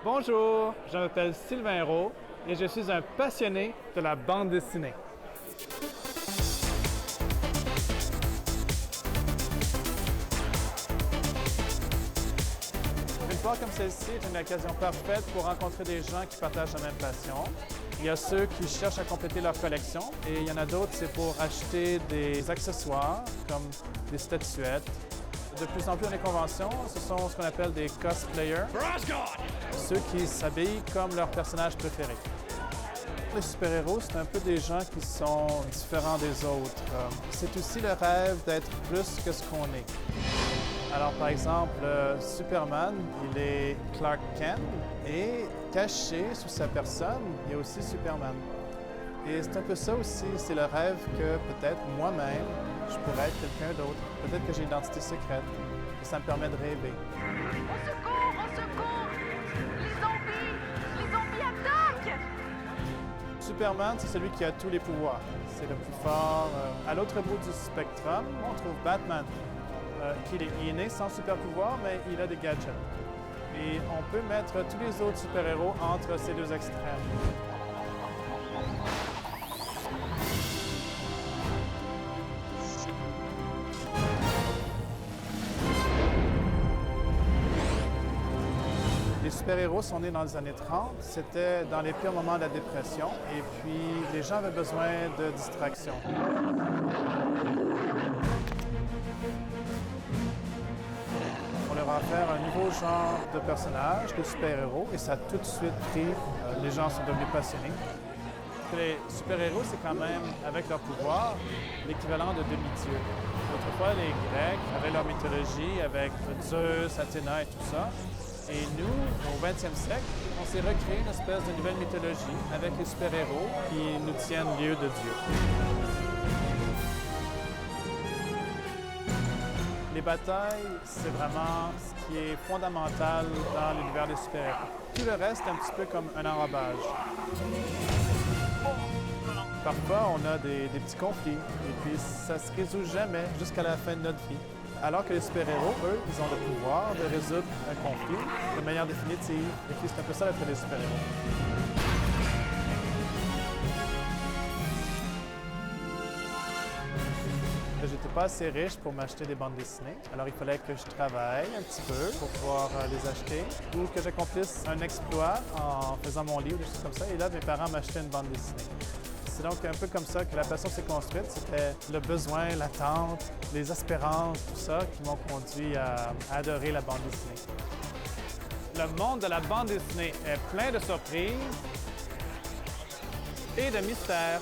Bonjour, je m'appelle Sylvain Hérault et je suis un passionné de la bande dessinée. Une foire comme celle-ci est une occasion parfaite pour rencontrer des gens qui partagent la même passion. Il y a ceux qui cherchent à compléter leur collection et il y en a d'autres, c'est pour acheter des accessoires comme des statuettes. De plus en plus dans les conventions, ce sont ce qu'on appelle des cosplayers, ceux qui s'habillent comme leur personnage préféré. Les super-héros, c'est un peu des gens qui sont différents des autres. C'est aussi le rêve d'être plus que ce qu'on est. Alors, par exemple, Superman, il est Clark Kent et caché sous sa personne, il y a aussi Superman. Et c'est un peu ça aussi, c'est le rêve que peut-être moi-même, je pourrais être quelqu'un d'autre. Peut-être que j'ai une identité secrète et ça me permet de rêver. Au secours! Au secours! Les zombies attaquent! Superman, c'est celui qui a tous les pouvoirs. C'est le plus fort. À l'autre bout du spectrum, on trouve Batman. Il est né sans super pouvoir, mais il a des gadgets. Et on peut mettre tous les autres super-héros entre ces deux extrêmes. Les super-héros sont nés dans les années 30. C'était dans les pires moments de la dépression. Et puis, les gens avaient besoin de distraction. On leur a offert un nouveau genre de personnage, les super-héros, et ça a tout de suite pris. Les gens sont devenus passionnés. Les super-héros, c'est quand même, avec leur pouvoir, l'équivalent de demi-dieux. Autrefois, les Grecs avaient leur mythologie avec Zeus, Athéna et tout ça. Et nous, au 20e siècle, on s'est recréé une espèce de nouvelle mythologie avec les super-héros qui nous tiennent lieu de Dieu. Les batailles, c'est vraiment ce qui est fondamental dans l'univers des super-héros. Tout le reste est un petit peu comme un enrobage. Parfois, on a des petits conflits et puis ça ne se résout jamais jusqu'à la fin de notre vie. Alors que les super-héros, eux, ils ont le pouvoir de résoudre un conflit de manière définitive. Et puis c'est un peu ça l'être des super-héros. J'étais pas assez riche pour m'acheter des bandes dessinées. Alors il fallait que je travaille un petit peu pour pouvoir les acheter ou que j'accomplisse un exploit en faisant mon livre, des choses comme ça. Et là, mes parents m'achetaient une bande dessinée. C'est donc un peu comme ça que la passion s'est construite. C'était le besoin, l'attente, les espérances, tout ça qui m'ont conduit à adorer la bande dessinée. Le monde de la bande dessinée est plein de surprises et de mystères.